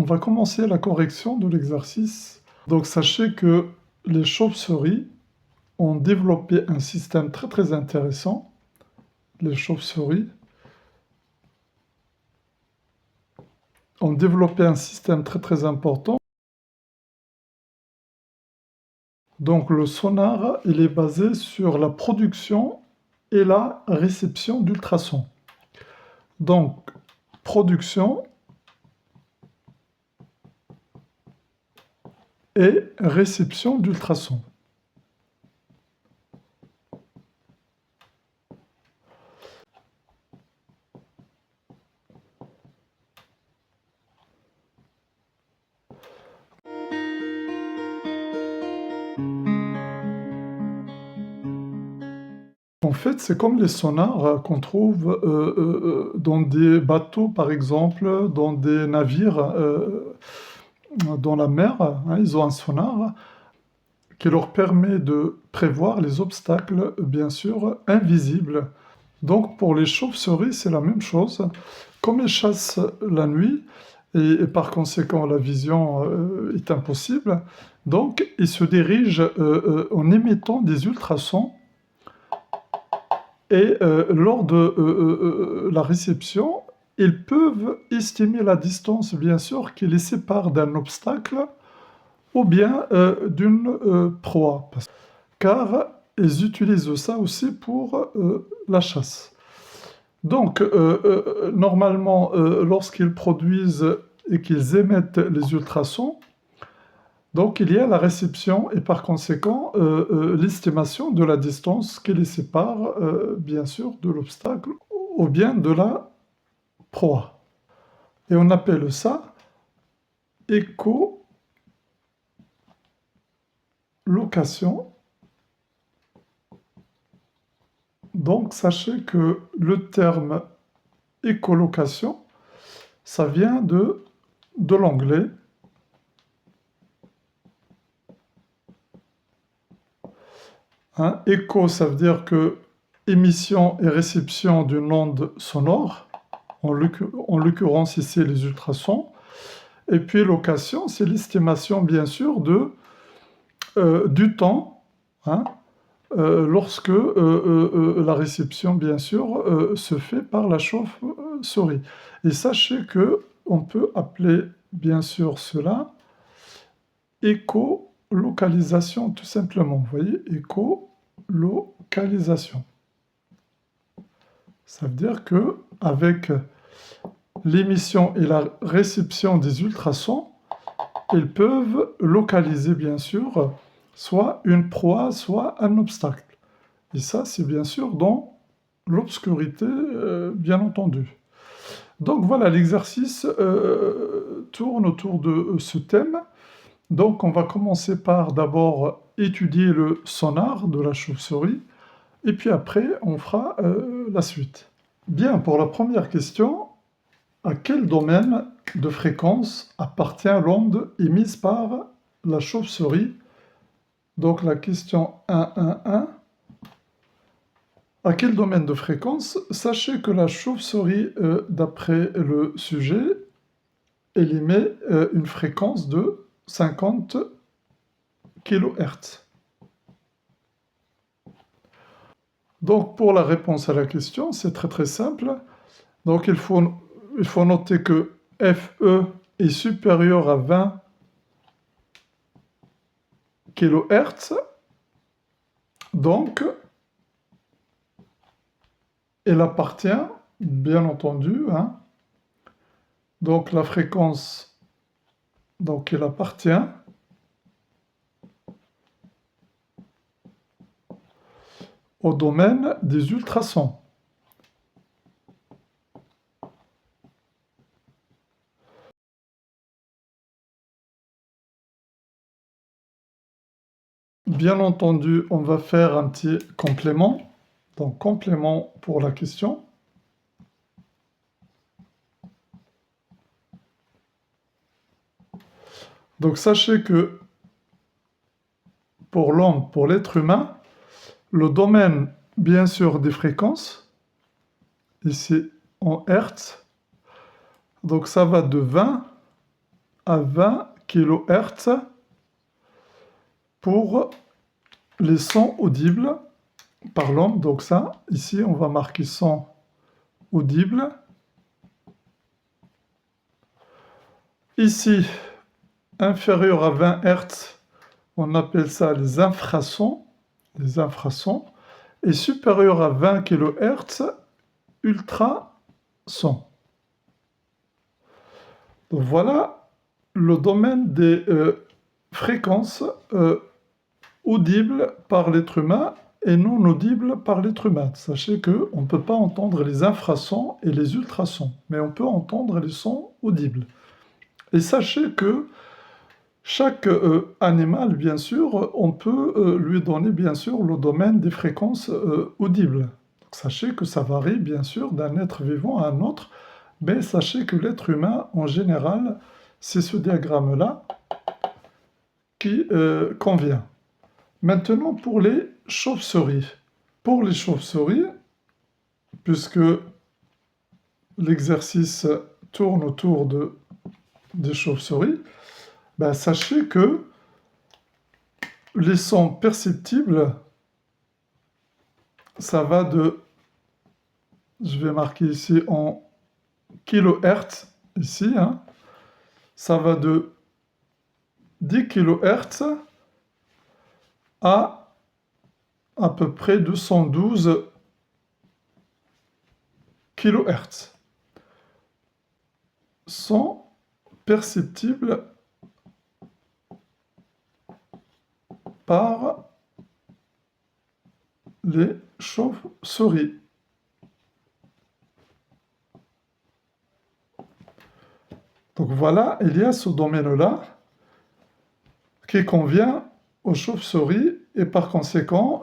on va commencer la correction de l'exercice. Donc sachez que les chauves-souris ont développé un système très très intéressant. Les chauves-souris ont développé un système très très important. Donc le sonar, il est basé sur la production et la réception d'ultrasons. Donc production et réception d'ultrasons. En fait, c'est comme les sonars qu'on trouve dans des bateaux, par exemple, dans des navires dans la mer, hein, ils ont un sonar qui leur permet de prévoir les obstacles, bien sûr, invisibles. Donc pour les chauves-souris, c'est la même chose. Comme elles chassent la nuit, et par conséquent la vision est impossible, donc ils se dirigent en émettant des ultrasons. Et lors de la réception, ils peuvent estimer la distance, bien sûr, qui les sépare d'un obstacle ou bien d'une proie. Car ils utilisent ça aussi pour la chasse. Donc, normalement, lorsqu'ils produisent et qu'ils émettent les ultrasons, donc il y a la réception et par conséquent l'estimation de la distance qui les sépare, bien sûr, de l'obstacle ou bien de la proie. Et on appelle ça écholocation. Donc sachez que le terme écholocation, ça vient de l'anglais. Hein, écho, ça veut dire que émission et réception d'une onde sonore, en l'occurrence ici les ultrasons. Et puis location, c'est l'estimation bien sûr du temps, hein, lorsque la réception bien sûr se fait par la chauve-souris. Et sachez que on peut appeler bien sûr cela écolocalisation tout simplement. Vous voyez, écolocalisation. Ça veut dire que avec l'émission et la réception des ultrasons, ils peuvent localiser bien sûr soit une proie, soit un obstacle. Et ça, c'est bien sûr dans l'obscurité, bien entendu. Donc voilà, l'exercice tourne autour de ce thème. Donc on va commencer par d'abord étudier le sonar de la chauve-souris, et puis après on fera la suite. Bien, pour la première question, à quel domaine de fréquence appartient l'onde émise par la chauve-souris? Donc la question 1.1.1. À quel domaine de fréquence? Sachez que la chauve-souris, d'après le sujet, elle émet une fréquence de 50 kHz. Donc pour la réponse à la question, c'est très très simple. Donc il faut noter que FE est supérieur à 20 kHz. Donc elle appartient, bien entendu, hein, donc la fréquence, donc elle appartient au domaine des ultrasons. Bien entendu, on va faire un petit complément. Donc, complément pour la question. Donc, sachez que pour l'homme, pour l'être humain, le domaine, bien sûr, des fréquences, ici en Hertz, donc ça va de 20 à 20 kHz pour les sons audibles par l'homme. Donc ça, ici, on va marquer son audible. Ici, inférieur à 20 Hz, on appelle ça les infrasons. Les infrasons. Et supérieur à 20 kHz, ultrasons. Donc voilà le domaine des fréquences audibles par l'être humain et non audibles par l'être humain. Sachez qu'on ne peut pas entendre les infrasons et les ultrasons, mais on peut entendre les sons audibles. Et sachez que chaque animal, bien sûr, on peut lui donner, bien sûr, le domaine des fréquences audibles. Donc, sachez que ça varie, bien sûr, d'un être vivant à un autre, mais sachez que l'être humain, en général, c'est ce diagramme-là qui convient. Maintenant, pour les chauves-souris. Pour les chauves-souris, puisque l'exercice tourne autour des chauves-souris, ben, sachez que les sons perceptibles, ça va de, je vais marquer ici en kilohertz, ici, hein, ça va de 10 kHz à peu près 212 kHz. Sont perceptibles par les chauves-souris. Donc voilà, il y a ce domaine-là qui convient aux chauves-souris et par conséquent,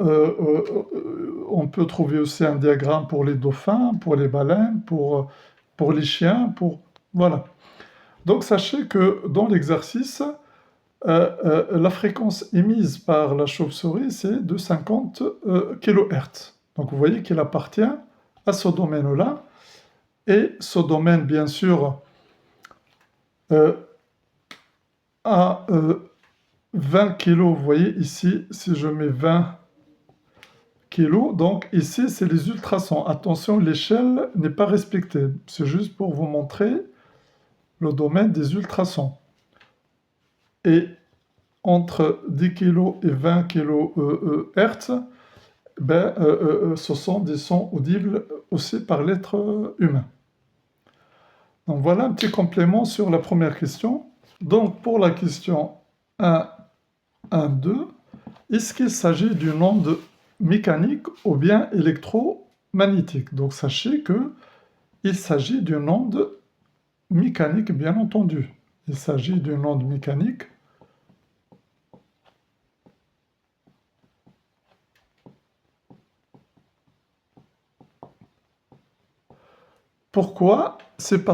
on peut trouver aussi un diagramme pour les dauphins, pour les baleines, pour les chiens, Voilà. Donc sachez que dans l'exercice, la fréquence émise par la chauve-souris, c'est de 50 kHz. Donc vous voyez qu'il appartient à ce domaine-là. Et ce domaine, bien sûr, à 20 kg, vous voyez ici, si je mets 20 kg, donc ici, c'est les ultrasons. Attention, l'échelle n'est pas respectée. C'est juste pour vous montrer le domaine des ultrasons. Et entre 10 kg et 20 kHz, ben, ce sont des sons audibles aussi par l'être humain. Donc voilà un petit complément sur la première question. Donc pour la question 1.2, est-ce qu'il s'agit d'une onde mécanique ou bien électromagnétique? Donc sachez qu'il s'agit d'une onde mécanique, bien entendu. Il s'agit d'une onde mécanique. Pourquoi? C'est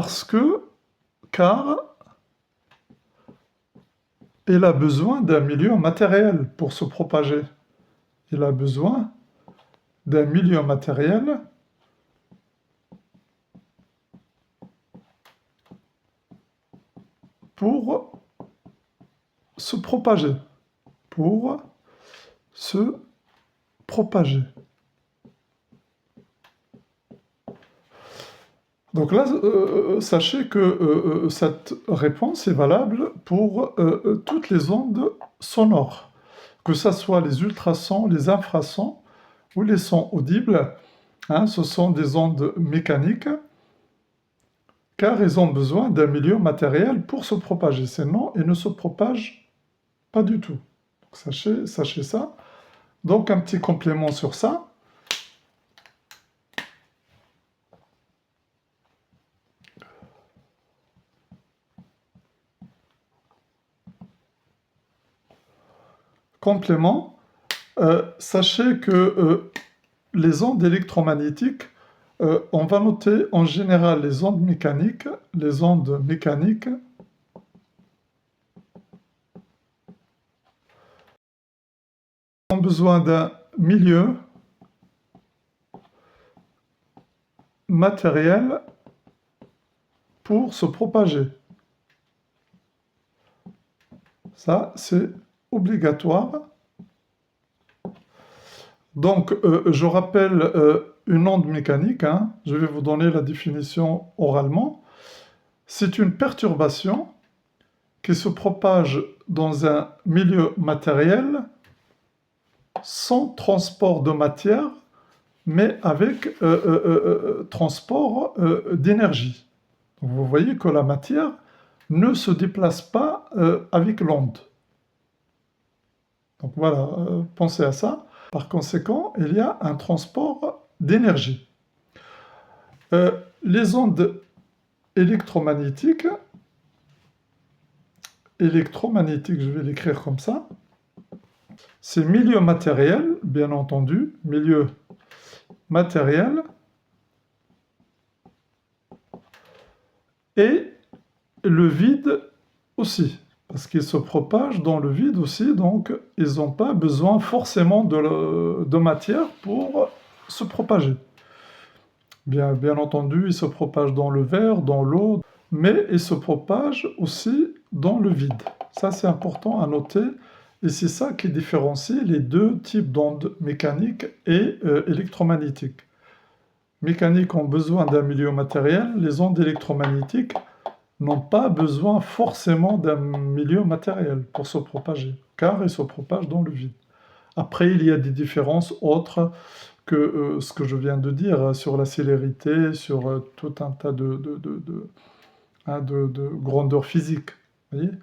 car il a besoin d'un milieu matériel pour se propager. Il a besoin d'un milieu matériel pour se propager. Pour se propager. Donc là, sachez que cette réponse est valable pour toutes les ondes sonores, que ce soit les ultrasons, les infrasons ou les sons audibles. Hein, ce sont des ondes mécaniques, car ils ont besoin d'un milieu matériel pour se propager. Sinon, ils ne se propagent pas du tout. Donc, sachez ça. Donc, un petit complément sur ça. Complément, sachez que les ondes électromagnétiques, on va noter en général les ondes mécaniques. Les ondes mécaniques ont besoin d'un milieu matériel pour se propager. Ça, c'est obligatoire. Donc, je rappelle une onde mécanique, hein. Je vais vous donner la définition oralement. C'est une perturbation qui se propage dans un milieu matériel sans transport de matière, mais avec transport d'énergie. Donc, vous voyez que la matière ne se déplace pas avec l'onde. Donc voilà, pensez à ça. Par conséquent, il y a un transport d'énergie. Les ondes électromagnétiques, je vais l'écrire comme ça, c'est milieu matériel, bien entendu, milieu matériel, et le vide aussi, parce qu'ils se propagent dans le vide aussi, donc ils n'ont pas besoin forcément de matière pour se propager. Bien entendu, ils se propagent dans le verre, dans l'eau, mais ils se propagent aussi dans le vide. Ça, c'est important à noter, et c'est ça qui différencie les deux types d'ondes mécaniques et électromagnétiques. Mécaniques ont besoin d'un milieu matériel, les ondes électromagnétiques n'ont pas besoin forcément d'un milieu matériel pour se propager, car ils se propagent dans le vide. Après, il y a des différences autres que ce que je viens de dire sur la célérité, sur tout un tas de grandeurs physiques, vous voyez,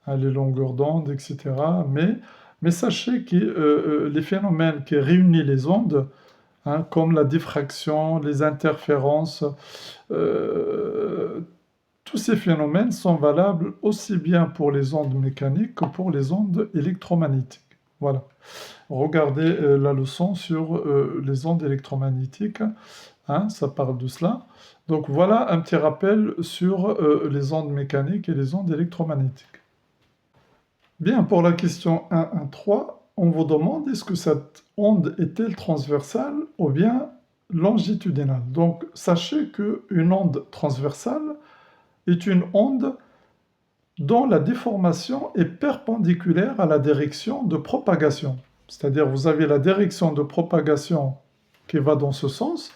hein, les longueurs d'onde, etc. Mais sachez que les phénomènes qui réunissent les ondes, hein, comme la diffraction, les interférences, tous ces phénomènes sont valables aussi bien pour les ondes mécaniques que pour les ondes électromagnétiques. Voilà. Regardez la leçon sur les ondes électromagnétiques, hein, ça parle de cela. Donc voilà un petit rappel sur les ondes mécaniques et les ondes électromagnétiques. Bien, pour la question 1.1.3, on vous demande est-ce que cette onde est-elle transversale ou bien longitudinale? Donc sachez qu'une onde transversale est une onde dont la déformation est perpendiculaire à la direction de propagation. C'est-à-dire vous avez la direction de propagation qui va dans ce sens,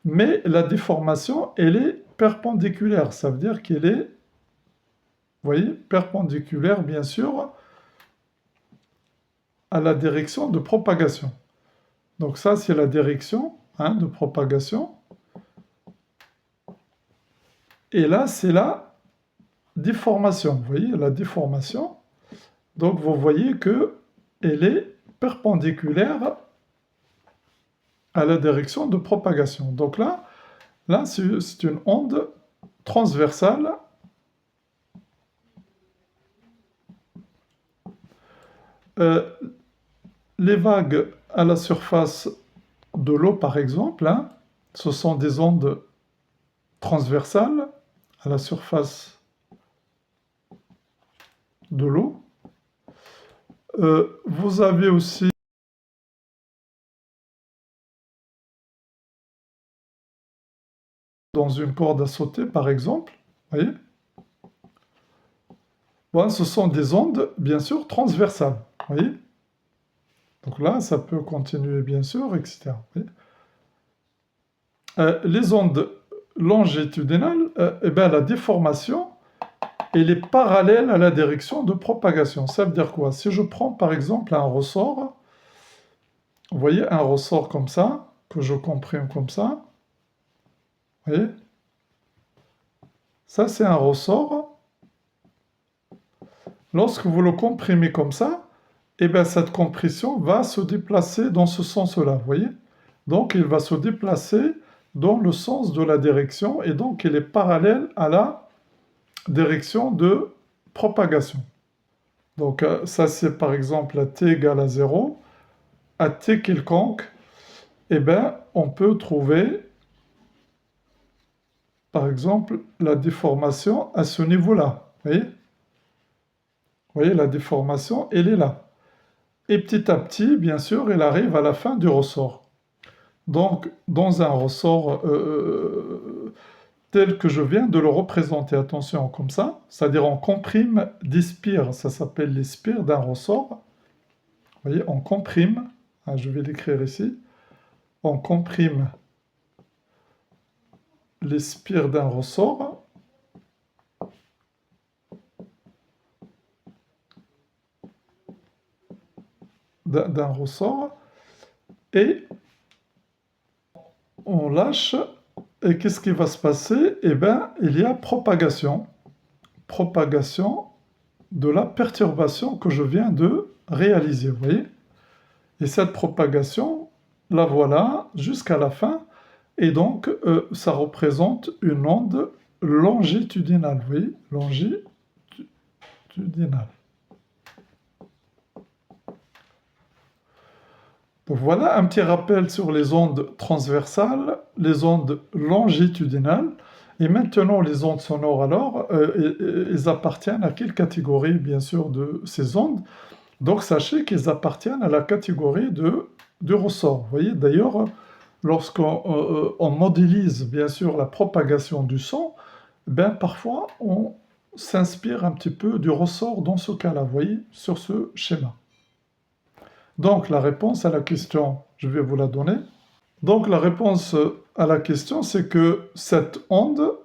mais la déformation, elle est perpendiculaire. Ça veut dire qu'elle est, vous voyez, perpendiculaire, bien sûr, à la direction de propagation. Donc ça, c'est la direction, hein, de propagation. Et là, c'est la déformation. Vous voyez, la déformation. Donc vous voyez qu'elle est perpendiculaire à la direction de propagation. Donc là c'est une onde transversale les vagues à la surface de l'eau, par exemple, hein, ce sont des ondes transversales à la surface de l'eau. Vous avez aussi dans une corde à sauter, par exemple, vous voyez, bon, ce sont des ondes, bien sûr, transversales, vous voyez. Donc là, ça peut continuer, bien sûr, etc. Les ondes longitudinales, eh bien, la déformation, elle est parallèle à la direction de propagation. Ça veut dire quoi? Si je prends, par exemple, un ressort, vous voyez, un ressort comme ça, que je comprime comme ça, vous voyez, ça, c'est un ressort. Lorsque vous le comprimez comme ça, eh bien, cette compression va se déplacer dans ce sens-là, vous voyez? Donc, il va se déplacer dans le sens de la direction, et donc il est parallèle à la direction de propagation. Donc, ça, c'est par exemple à t égale à 0, à t quelconque, eh bien, on peut trouver, par exemple, la déformation à ce niveau-là, vous voyez? Vous voyez, la déformation, elle est là. Et petit à petit, bien sûr, elle arrive à la fin du ressort. Donc, dans un ressort tel que je viens de le représenter, attention, comme ça, c'est-à-dire on comprime des spires, ça s'appelle les spires d'un ressort. Vous voyez, on comprime, hein, je vais l'écrire ici, on comprime les spires d'un ressort. D'un ressort, et on lâche, et qu'est-ce qui va se passer? Eh bien, il y a propagation de la perturbation que je viens de réaliser, vous voyez? Et cette propagation, la voilà jusqu'à la fin, et donc ça représente une onde longitudinale, vous voyez? Longitudinale. Donc voilà un petit rappel sur les ondes transversales, les ondes longitudinales. Et maintenant, les ondes sonores, alors, elles appartiennent à quelle catégorie, bien sûr, de ces ondes? Donc sachez qu'elles appartiennent à la catégorie du ressort. Vous voyez, d'ailleurs, lorsqu'on modélise, bien sûr, la propagation du son, ben, parfois, on s'inspire un petit peu du ressort dans ce cas-là, vous voyez, sur ce schéma. Donc, la réponse à la question, je vais vous la donner. Donc, la réponse à la question, c'est que cette onde,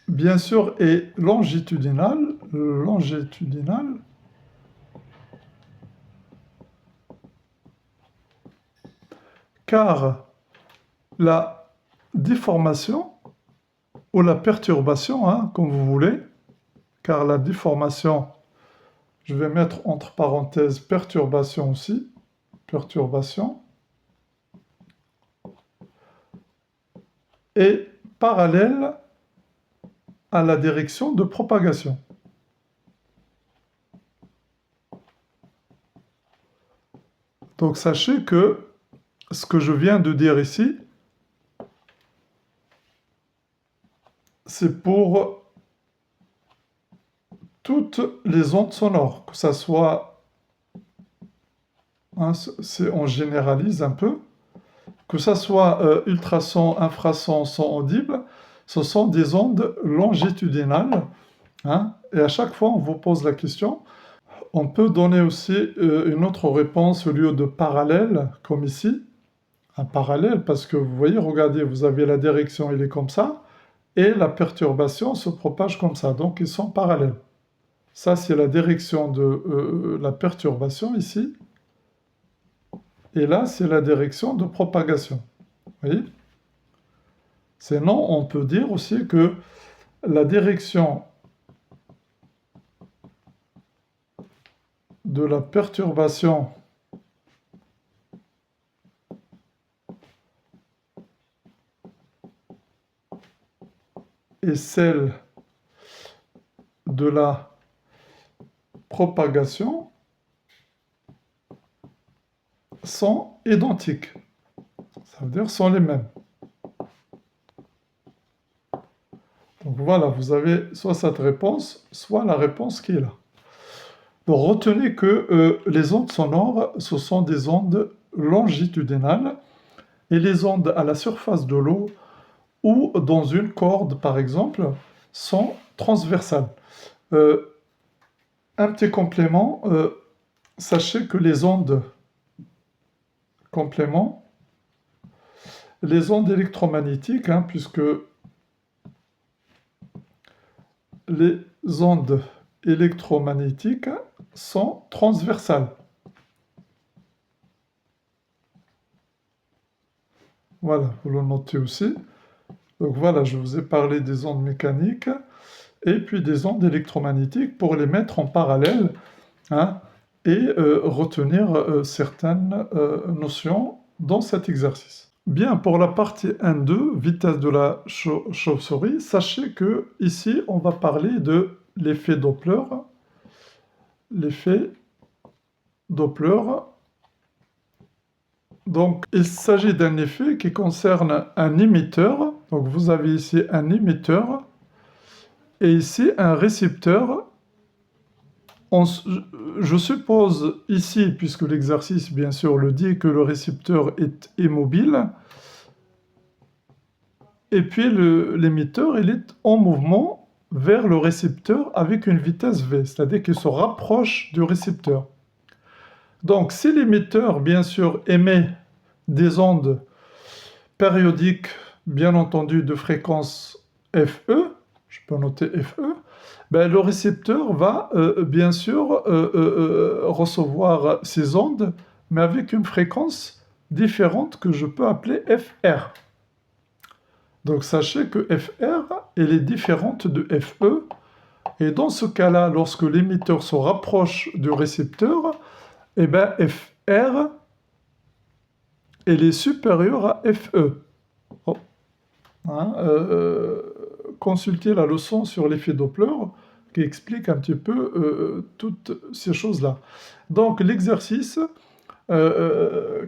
bien sûr, est longitudinale, car la déformation ou la perturbation, hein, comme vous voulez, car la déformation, je vais mettre entre parenthèses perturbation aussi, perturbation, est parallèle à la direction de propagation. Donc sachez que ce que je viens de dire ici, c'est pour toutes les ondes sonores, que ça soit, hein, on généralise un peu, que ça soit ultrasons, infrasons, son audible, ce sont des ondes longitudinales, hein, et à chaque fois on vous pose la question. On peut donner aussi une autre réponse au lieu de parallèle, comme ici, un parallèle, parce que vous voyez, regardez, vous avez la direction, il est comme ça, et la perturbation se propage comme ça, donc ils sont parallèles. Ça, c'est la direction de la perturbation ici. Et là, c'est la direction de propagation. Vous voyez? Sinon, on peut dire aussi que la direction de la perturbation et celle de la propagation sont identiques. Ça veut dire sont les mêmes. Donc voilà, vous avez soit cette réponse, soit la réponse qui est là. Donc retenez que les ondes sonores, ce sont des ondes longitudinales, et les ondes à la surface de l'eau ou dans une corde, par exemple, sont transversales. Un petit complément, sachez que les ondes électromagnétiques, hein, puisque les ondes électromagnétiques sont transversales. Voilà, vous le notez aussi. Donc voilà, je vous ai parlé des ondes mécaniques et puis des ondes électromagnétiques pour les mettre en parallèle, hein, et retenir certaines notions dans cet exercice. Bien, pour la partie 1-2, vitesse de la chauve-souris, sachez que ici, on va parler de l'effet Doppler. L'effet Doppler. Donc, il s'agit d'un effet qui concerne un émetteur. Donc, vous avez ici un émetteur et ici un récepteur. Je suppose ici, puisque l'exercice bien sûr le dit, que le récepteur est immobile, et puis l'émetteur, il est en mouvement vers le récepteur avec une vitesse v, c'est-à-dire qu'il se rapproche du récepteur. Donc, si l'émetteur, bien sûr, émet des ondes périodiques, bien entendu, de fréquence FE, je peux noter FE, ben, le récepteur va, bien sûr, recevoir ces ondes, mais avec une fréquence différente que je peux appeler FR. Donc, sachez que FR, elle est différente de FE, et dans ce cas-là, lorsque l'émetteur se rapproche du récepteur, eh bien, FR, elle est supérieure à FE. Oh. Hein, consultez la leçon sur l'effet Doppler qui explique un petit peu toutes ces choses-là. Donc, l'exercice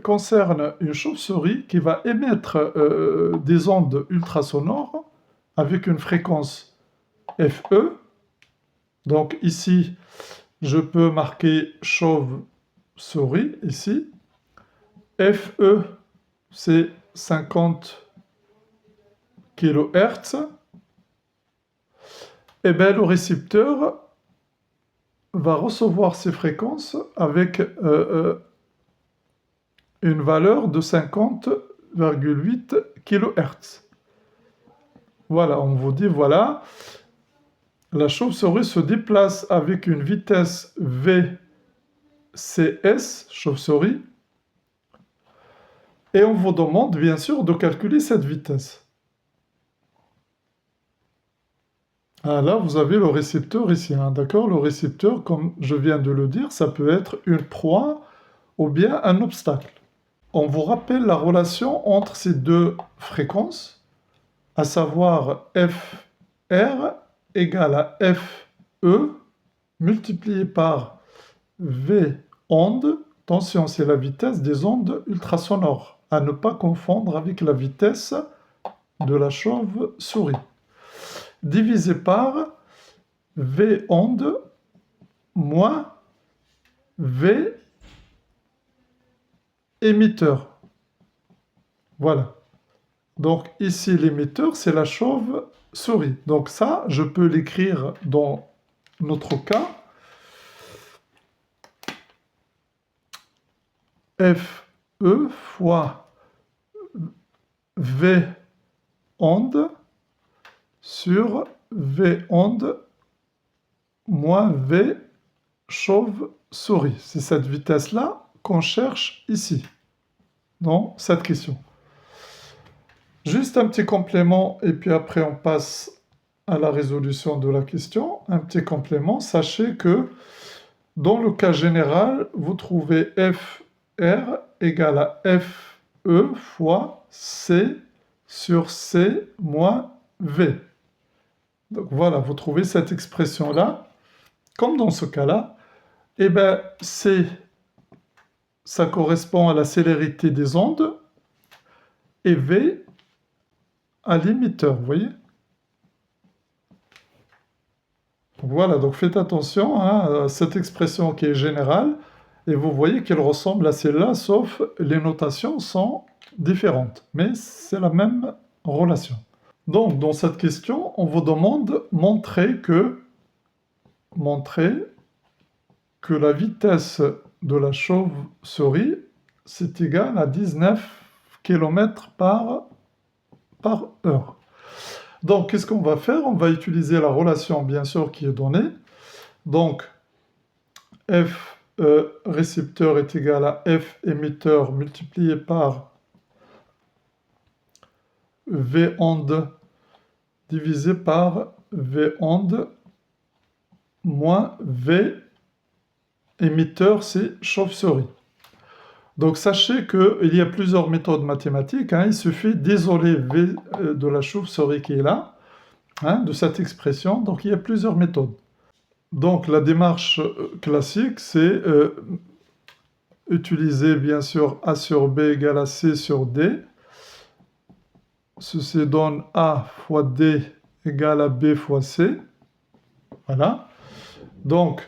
concerne une chauve-souris qui va émettre des ondes ultrasonores avec une fréquence FE. Donc, ici, je peux marquer chauve-souris, ici. FE, c'est 50 kHz. Et bien, le récepteur va recevoir ces fréquences avec une valeur de 50,8 kHz. Voilà, on vous dit, voilà, la chauve-souris se déplace avec une vitesse VCS, chauve-souris, et on vous demande, bien sûr, de calculer cette vitesse. Ah, là, vous avez le récepteur ici, hein, d'accord? Le récepteur, comme je viens de le dire, ça peut être une proie ou bien un obstacle. On vous rappelle la relation entre ces deux fréquences, à savoir FR égale à FE multiplié par V onde. Attention, c'est la vitesse des ondes ultrasonores, à ne pas confondre avec la vitesse de la chauve-souris. Divisé par V onde moins V émetteur. Voilà. Donc ici, l'émetteur, c'est la chauve-souris. Donc ça, je peux l'écrire dans notre cas. FE fois V onde sur V onde moins V chauve-souris. C'est cette vitesse-là qu'on cherche ici, dans cette question. Juste un petit complément, et puis après on passe à la résolution de la question. Un petit complément, sachez que dans le cas général, vous trouvez FR égale à FE fois C sur C moins V. Donc voilà, vous trouvez cette expression-là, comme dans ce cas-là. Eh bien, C, ça correspond à la célérité des ondes, et V à l'émetteur, vous voyez? Voilà, donc faites attention à cette expression qui est générale, et vous voyez qu'elle ressemble à celle-là, sauf les notations sont différentes, mais c'est la même relation. Donc, dans cette question, on vous demande montrer que la vitesse de la chauve-souris, c'est égal à 19 km par heure. Donc, qu'est-ce qu'on va faire? On va utiliser la relation, bien sûr, qui est donnée. Donc, F récepteur est égal à F émetteur multiplié par V onde divisé par V onde moins V émetteur, c'est chauve-souris. Donc, sachez qu'il y a plusieurs méthodes mathématiques. Hein. Il suffit d'isoler V de la chauve-souris qui est là, hein, de cette expression. Donc, il y a plusieurs méthodes. Donc, la démarche classique, c'est utiliser, bien sûr, A sur B égale à C sur D. Ceci donne A fois D égale à B fois C. Voilà. Donc,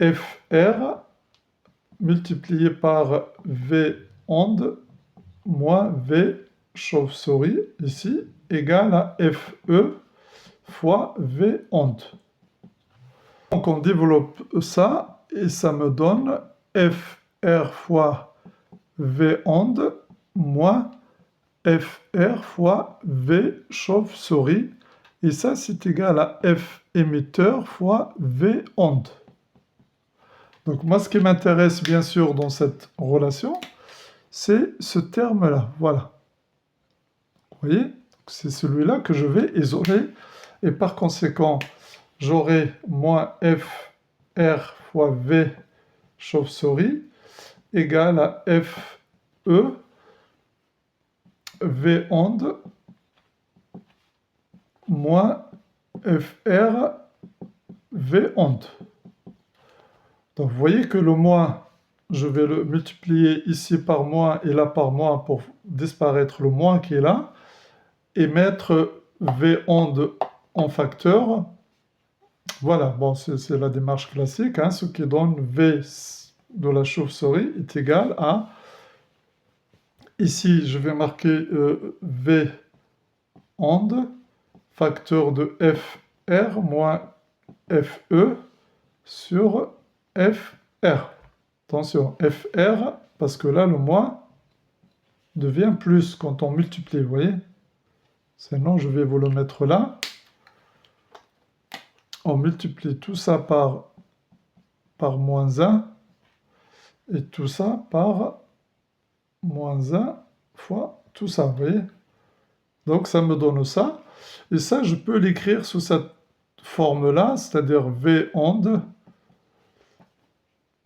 FR multiplié par V onde moins V chauve-souris, ici, égale à FE fois V onde. Donc on développe ça et ça me donne FR fois V onde moins FR fois V chauve-souris. Et ça, c'est égal à F émetteur fois V onde. Donc moi, ce qui m'intéresse bien sûr dans cette relation, c'est ce terme-là. Voilà. Vous voyez? C'est celui-là que je vais isoler. Et par conséquent, j'aurai moins FR fois V chauve-souris égale à FE V onde moins FR V onde. Donc vous voyez que le moins, je vais le multiplier ici par moins et là par moins pour disparaître le moins qui est là, et mettre V onde en facteur. Voilà, bon, c'est la démarche classique, hein, ce qui donne V de la chauve-souris est égal à, ici je vais marquer V onde, facteur de FR moins FE sur FR. Attention, FR, parce que là, le moins devient plus quand on multiplie, vous voyez? Sinon, je vais vous le mettre là. On multiplie tout ça par moins 1 et tout ça par moins 1 fois tout ça, vous voyez? Donc, ça me donne ça. Et ça, je peux l'écrire sous cette forme-là, c'est-à-dire V onde.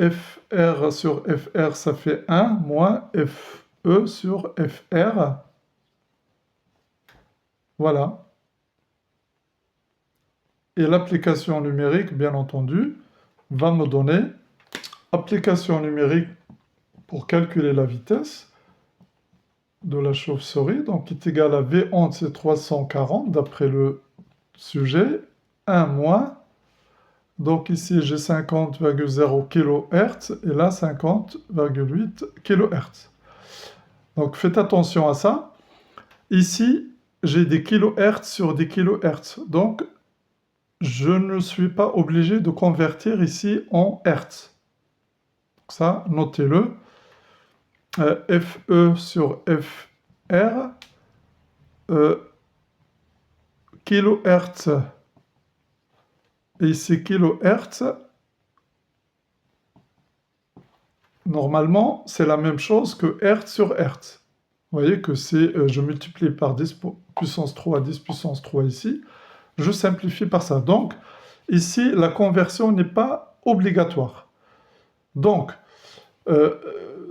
FR sur FR, ça fait 1 moins FE sur FR. Voilà. Et l'application numérique, bien entendu, va me donner application numérique pour calculer la vitesse de la chauve-souris, donc qui est égal à V onde, c'est 340 d'après le sujet, 1 moins. Donc ici, j'ai 50,0 kHz et là, 50,8 kHz. Donc faites attention à ça. Ici, j'ai des kHz sur des kHz. Donc, je ne suis pas obligé de convertir ici en Hertz. Ça, notez-le. FE sur FR, kHz, et ici kHz, normalement, c'est la même chose que Hertz sur Hertz. Vous voyez que si je multiplie par 10 puissance 3, 10 puissance 3 ici, je simplifie par ça. Donc, ici, la conversion n'est pas obligatoire. Donc,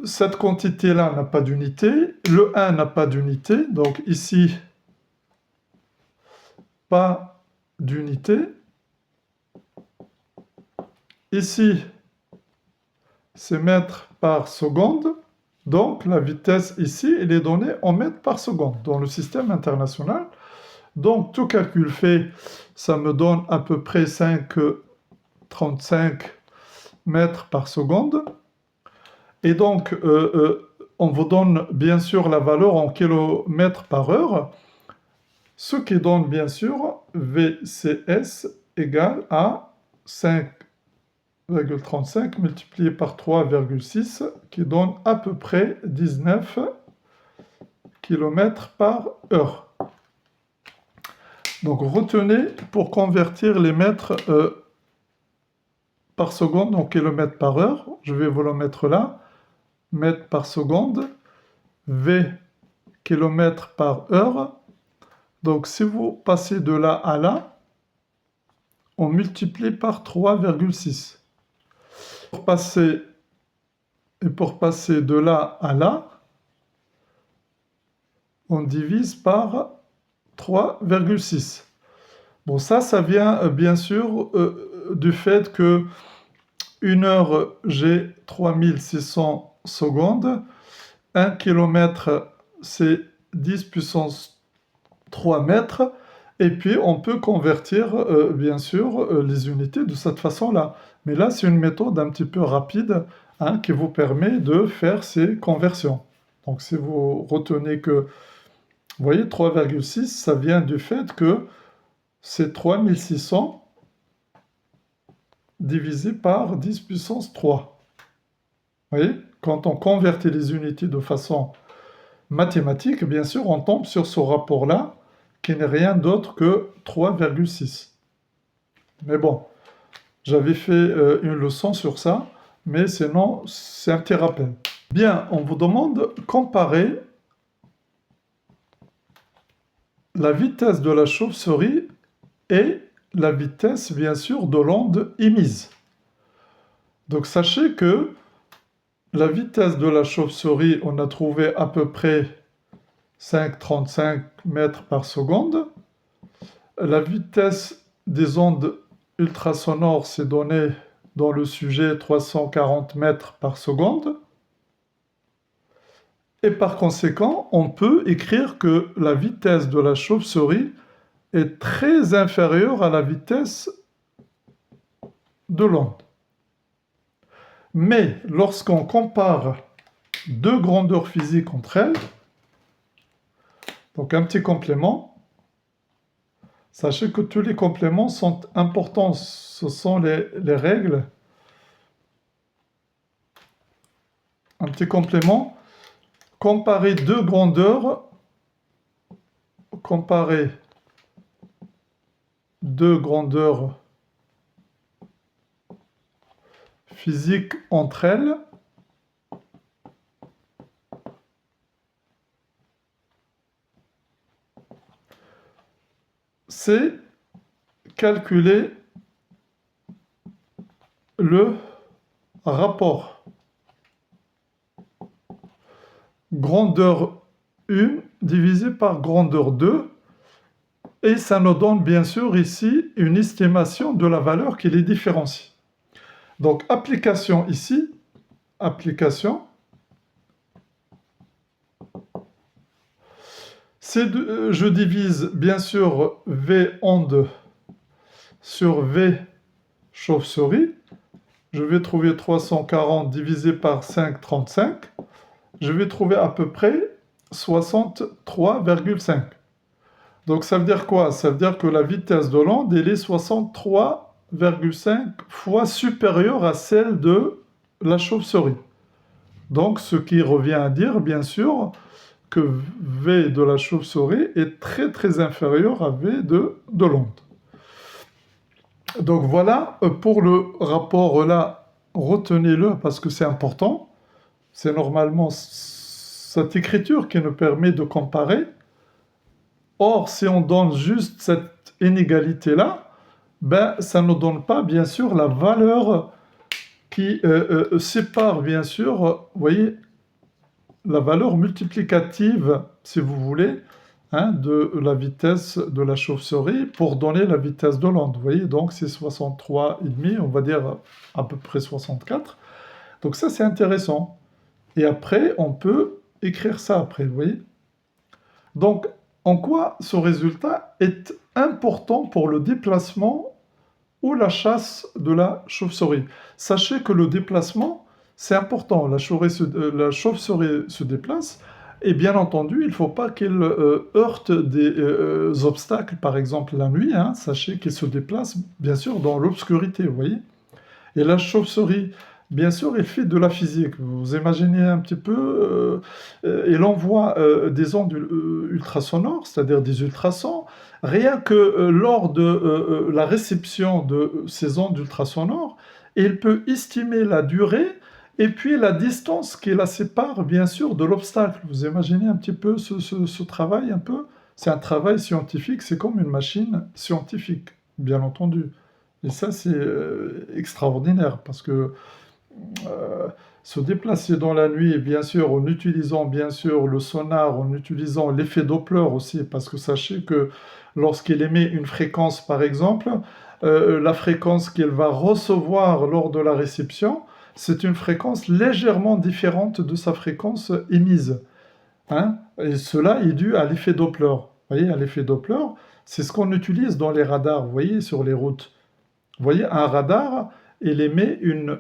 cette quantité-là n'a pas d'unité, le 1 n'a pas d'unité, donc ici, pas d'unité. Ici, c'est mètres par seconde, donc la vitesse ici, elle est donnée en mètres par seconde dans le système international. Donc, tout calcul fait, ça me donne à peu près 5,35 mètres par seconde. Et donc, on vous donne bien sûr la valeur en kilomètres par heure, ce qui donne bien sûr VCS égale à 5,35 multiplié par 3,6, qui donne à peu près 19 km par heure. Donc retenez, pour convertir les mètres par seconde en kilomètres par heure, je vais vous le mettre là, mètres par seconde, V kilomètres par heure. Donc si vous passez de là à là, on multiplie par 3,6. Pour passer de là à là, on divise par 3,6. Bon, ça vient bien sûr du fait que 1 heure, j'ai 3600 secondes. 1 km, c'est 10 puissance 3 mètres. Et puis, on peut convertir, bien sûr, les unités de cette façon-là. Mais là, c'est une méthode un petit peu rapide, hein, qui vous permet de faire ces conversions. Donc, si vous retenez que Vous voyez, 3,6, ça vient du fait que c'est 3600 divisé par 10 puissance 3. Vous voyez, quand on convertit les unités de façon mathématique, bien sûr, on tombe sur ce rapport-là, qui n'est rien d'autre que 3,6. Mais bon, j'avais fait une leçon sur ça, mais sinon, c'est un petit rappel. Bien, on vous demande de comparer la vitesse de la chauve-souris et la vitesse, bien sûr, de l'onde émise. Donc, sachez que la vitesse de la chauve-souris, on a trouvé à peu près 5,35 mètres par seconde. La vitesse des ondes ultrasonores, c'est donné dans le sujet 340 mètres par seconde. Et par conséquent, on peut écrire que la vitesse de la chauve-souris est très inférieure à la vitesse de l'onde. Mais lorsqu'on compare deux grandeurs physiques entre elles, donc un petit complément, sachez que tous les compléments sont importants, ce sont les règles. Un petit complément, comparer deux grandeurs, physiques entre elles, c'est calculer le rapport grandeur 1 divisé par grandeur 2, et ça nous donne bien sûr ici une estimation de la valeur qui les différencie. Donc application ici, application, je divise bien sûr V onde sur V chauve-souris. Je vais trouver 340 divisé par 5,35. Je vais trouver à peu près 63,5. Donc ça veut dire quoi? Ça veut dire que la vitesse de l'onde, elle est 63,5 fois supérieure à celle de la chauve-souris. Donc ce qui revient à dire, bien sûr, que V de la chauve-souris est très très inférieur à V de l'onde. Donc voilà pour le rapport là, retenez-le parce que c'est important. C'est normalement cette écriture qui nous permet de comparer. Or, si on donne juste cette inégalité-là, ben, ça ne donne pas, bien sûr, la valeur qui sépare, bien sûr, vous voyez, la valeur multiplicative, si vous voulez, hein, de la vitesse de la chauve-souris pour donner la vitesse de l'onde. Vous voyez, donc c'est 63,5, on va dire à peu près 64. Donc ça, c'est intéressant. Et après, on peut écrire ça après, vous voyez. Donc, en quoi ce résultat est important pour le déplacement ou la chasse de la chauve-souris? Sachez que le déplacement, c'est important. La chauve-souris se déplace et bien entendu, il ne faut pas qu'elle heurte des obstacles, par exemple la nuit. Hein. Sachez qu'elle se déplace bien sûr dans l'obscurité, vous voyez. Et la chauve-souris, bien sûr, elle fait de la physique. Vous imaginez un petit peu, elle envoie des ondes ultrasonores, c'est-à-dire des ultrasons. Rien que lors de la réception de ces ondes ultrasonores, elle peut estimer la durée et puis la distance qui la sépare, bien sûr, de l'obstacle. Vous imaginez un petit peu ce travail un peu? C'est un travail scientifique, c'est comme une machine scientifique, bien entendu. Et ça, c'est extraordinaire parce que se déplacer dans la nuit, bien sûr, en utilisant bien sûr le sonar, en utilisant l'effet Doppler aussi, parce que sachez que lorsqu'il émet une fréquence, par exemple, la fréquence qu'elle va recevoir lors de la réception, c'est une fréquence légèrement différente de sa fréquence émise. Hein? Et cela est dû à l'effet Doppler. Vous voyez, à l'effet Doppler, c'est ce qu'on utilise dans les radars, vous voyez, sur les routes. Vous voyez, un radar, il émet une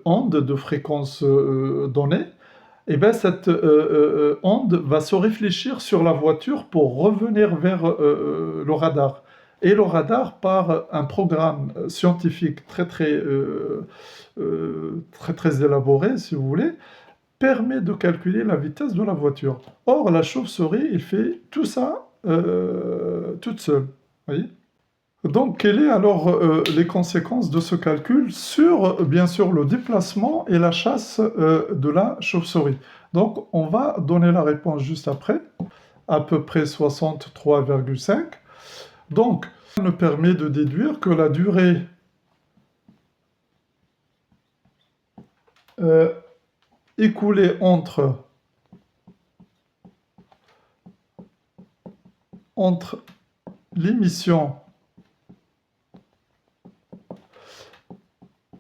onde de fréquence donnée, et bien cette onde va se réfléchir sur la voiture pour revenir vers le radar. Et le radar, par un programme scientifique très élaboré, si vous voulez, permet de calculer la vitesse de la voiture. Or, la chauve-souris, il fait tout ça toute seule. Voyez. Donc, quelles sont alors les conséquences de ce calcul sur, bien sûr, le déplacement et la chasse de la chauve-souris? Donc, on va donner la réponse juste après, à peu près 63,5. Donc, ça nous permet de déduire que la durée écoulée entre l'émission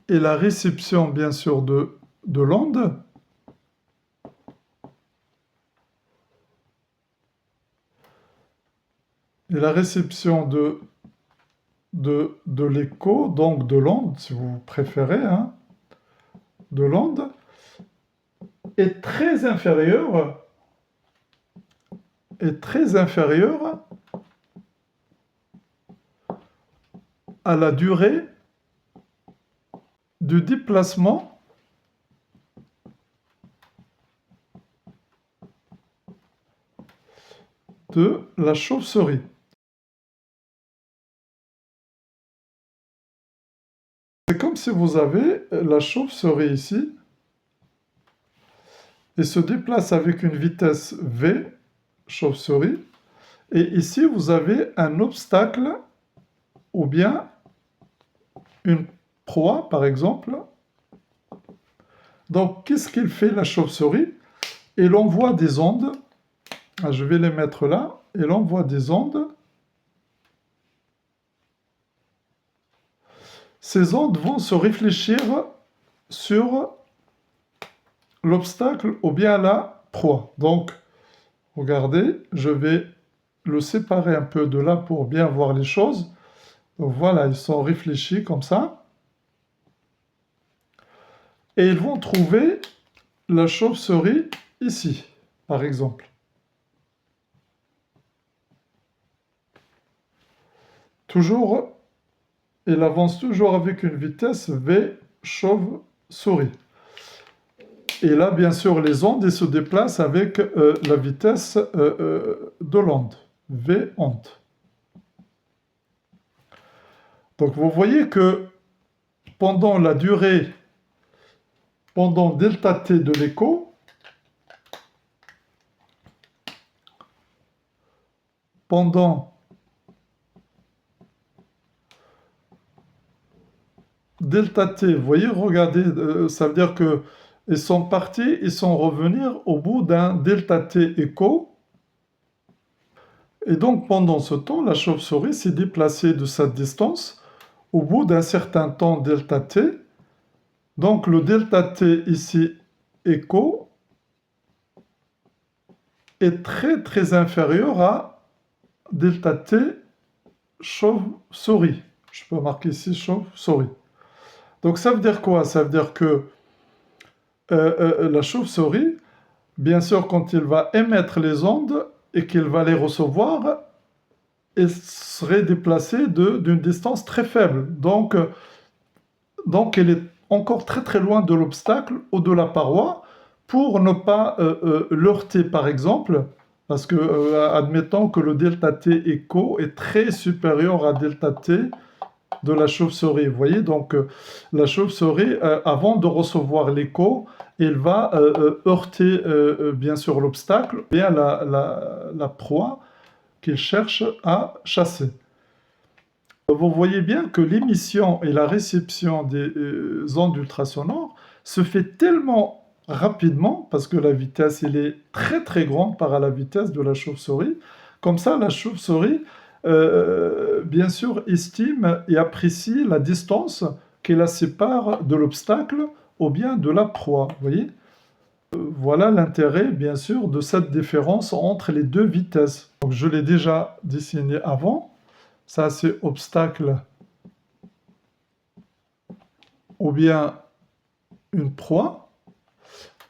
et la réception, bien sûr, de l'onde, et la réception de l'écho, donc de l'onde, si vous préférez, hein, de l'onde, est très inférieure à la durée du déplacement de la chauve-souris. C'est comme si vous avez la chauve-souris ici et se déplace avec une vitesse v, chauve-souris, et ici vous avez un obstacle ou bien une proie, par exemple. Donc, qu'est-ce qu'il fait la chauve-souris? Elle envoie des ondes. Je vais les mettre là. Elle envoie des ondes. Ces ondes vont se réfléchir sur l'obstacle ou bien la proie. Donc, regardez, je vais le séparer un peu de là pour bien voir les choses. Donc voilà, ils sont réfléchis comme ça. Et ils vont trouver la chauve-souris ici, par exemple. Toujours, il avance toujours avec une vitesse v chauve-souris. Et là, bien sûr, les ondes se déplacent avec la vitesse de l'onde, v onde. Donc vous voyez que pendant la durée, pendant delta t de l'écho, pendant delta t, vous voyez, regardez, ça veut dire que ils sont partis, ils sont revenus au bout d'un delta t écho. Et donc pendant ce temps, la chauve-souris s'est déplacée de cette distance au bout d'un certain temps delta t. Donc le delta t ici écho est très inférieur à delta t chauve-souris. Je peux marquer ici chauve-souris. Donc ça veut dire quoi? Ça veut dire que la chauve-souris, bien sûr, quand il va émettre les ondes et qu'il va les recevoir, elle serait déplacée d'une distance très faible. Donc elle est encore très loin de l'obstacle ou de la paroi pour ne pas l'heurter, par exemple, parce que, admettons que le delta t écho est très supérieur à delta t de la chauve-souris. Vous voyez, donc la chauve-souris, avant de recevoir l'écho, elle va heurter bien sûr l'obstacle, bien la proie qu'il cherche à chasser. Vous voyez bien que l'émission et la réception des ondes ultrasonores se fait tellement rapidement, parce que la vitesse elle est très grande par rapport à la vitesse de la chauve-souris. Comme ça, la chauve-souris, bien sûr, estime et apprécie la distance qui la sépare de l'obstacle ou bien de la proie. Vous voyez? Voilà l'intérêt, bien sûr, de cette différence entre les deux vitesses. Donc, je l'ai déjà dessiné avant. Ça, c'est obstacle ou bien une proie.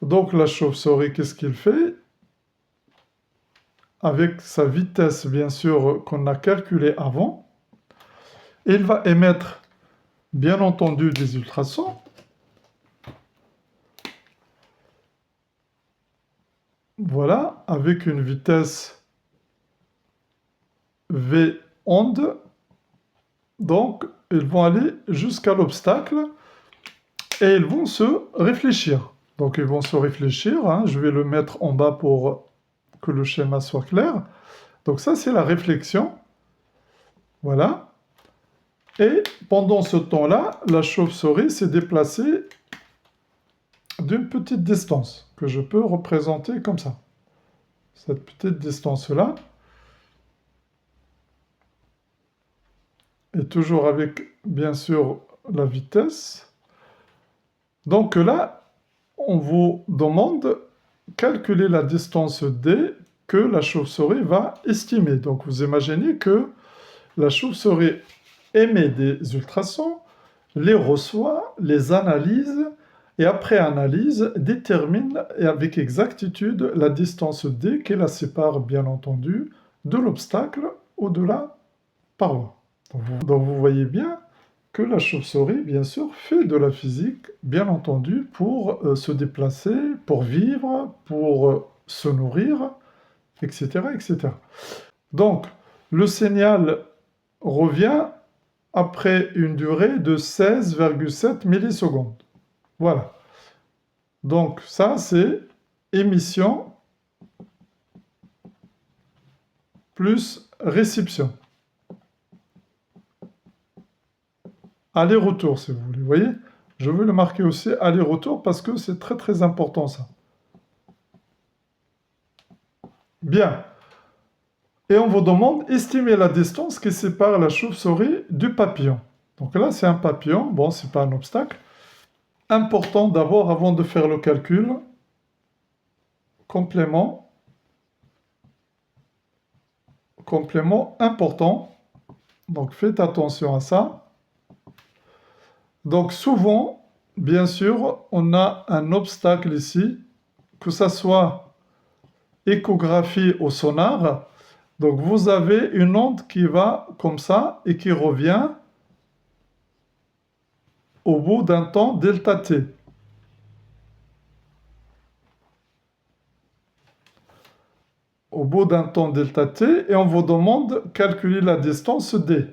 Donc la chauve-souris, qu'est-ce qu'il fait? Avec sa vitesse, bien sûr, qu'on a calculée avant, il va émettre, bien entendu, des ultrasons. Voilà, avec une vitesse V onde. Donc, ils vont aller jusqu'à l'obstacle et ils vont se réfléchir. Donc, ils vont se réfléchir. Hein. Je vais le mettre en bas pour que le schéma soit clair. Donc, ça, c'est la réflexion. Voilà. Et pendant ce temps-là, la chauve-souris s'est déplacée d'une petite distance que je peux représenter comme ça. Cette petite distance-là. Et toujours avec, bien sûr, la vitesse. Donc là, on vous demande calculer la distance D que la chauve-souris va estimer. Donc vous imaginez que la chauve-souris émet des ultrasons, les reçoit, les analyse, et après analyse, détermine avec exactitude la distance D qui la sépare, bien entendu, de l'obstacle ou de la paroi. Donc vous voyez bien que la chauve-souris, bien sûr, fait de la physique, bien entendu, pour se déplacer, pour vivre, pour se nourrir, etc., etc. Donc, le signal revient après une durée de 16,7 millisecondes. Voilà. Donc, ça, c'est émission plus réception. Aller-retour, si vous voulez. Vous voyez? Je veux le marquer aussi aller-retour parce que c'est très très important ça. Bien. Et on vous demande estimer la distance qui sépare la chauve-souris du papillon. Donc là, c'est un papillon. Bon, c'est pas un obstacle. Important d'avoir, avant de faire le calcul, complément important. Donc faites attention à ça. Donc souvent, bien sûr, on a un obstacle ici, que ce soit échographie au sonar. Donc vous avez une onde qui va comme ça et qui revient au bout d'un temps delta t. Au bout d'un temps delta t, et on vous demande de calculer la distance d.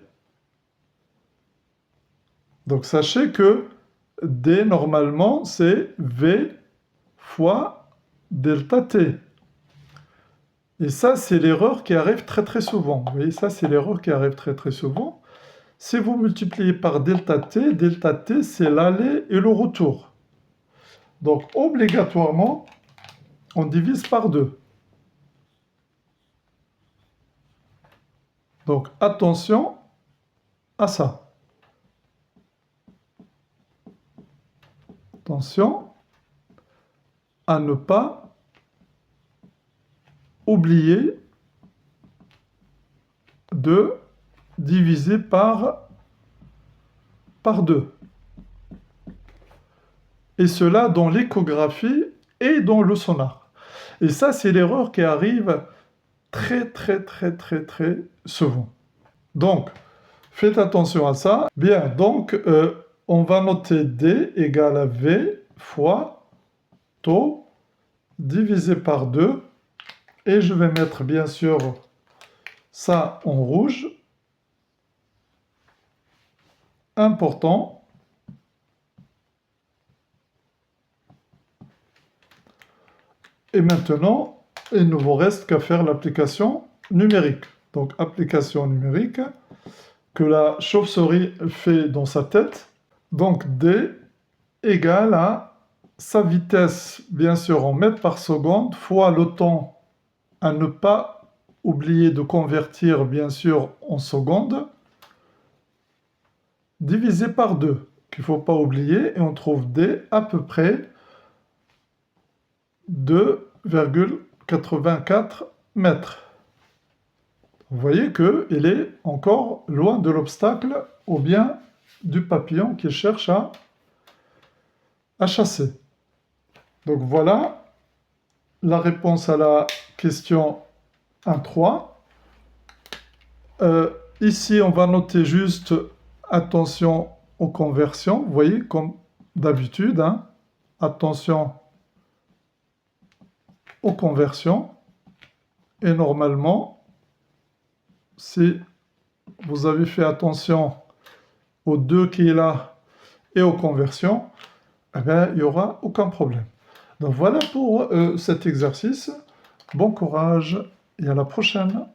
Donc sachez que d, normalement, c'est v fois delta t. Et ça, c'est l'erreur qui arrive très très souvent. Vous voyez, ça, c'est l'erreur qui arrive très très souvent. Si vous multipliez par delta t, c'est l'aller et le retour. Donc, obligatoirement, on divise par 2. Donc, attention à ça. Attention à ne pas oublier de diviser par 2. Et cela dans l'échographie et dans le sonar. Et ça, c'est l'erreur qui arrive très, très, très, très, très souvent. Donc, faites attention à ça. Bien, donc, on va noter D égale à V fois taux divisé par 2. Et je vais mettre, bien sûr, ça en rouge. Important. Et maintenant, il ne vous reste qu'à faire l'application numérique. Donc, application numérique que la chauve-souris fait dans sa tête. Donc, D égale à sa vitesse, bien sûr, en mètres par seconde, fois le temps à ne pas oublier de convertir, bien sûr, en secondes, divisé par 2, qu'il ne faut pas oublier, et on trouve D à peu près 2,84 mètres. Vous voyez qu'il est encore loin de l'obstacle ou bien du papillon qu'il cherche à chasser. Donc voilà la réponse à la question 1.3. Ici, on va noter juste attention aux conversions. Vous voyez, comme d'habitude, hein, attention aux conversions. Et normalement, si vous avez fait attention aux 2 qui est là et aux conversions, eh bien, il n'y aura aucun problème. Donc voilà pour cet exercice. Bon courage et à la prochaine.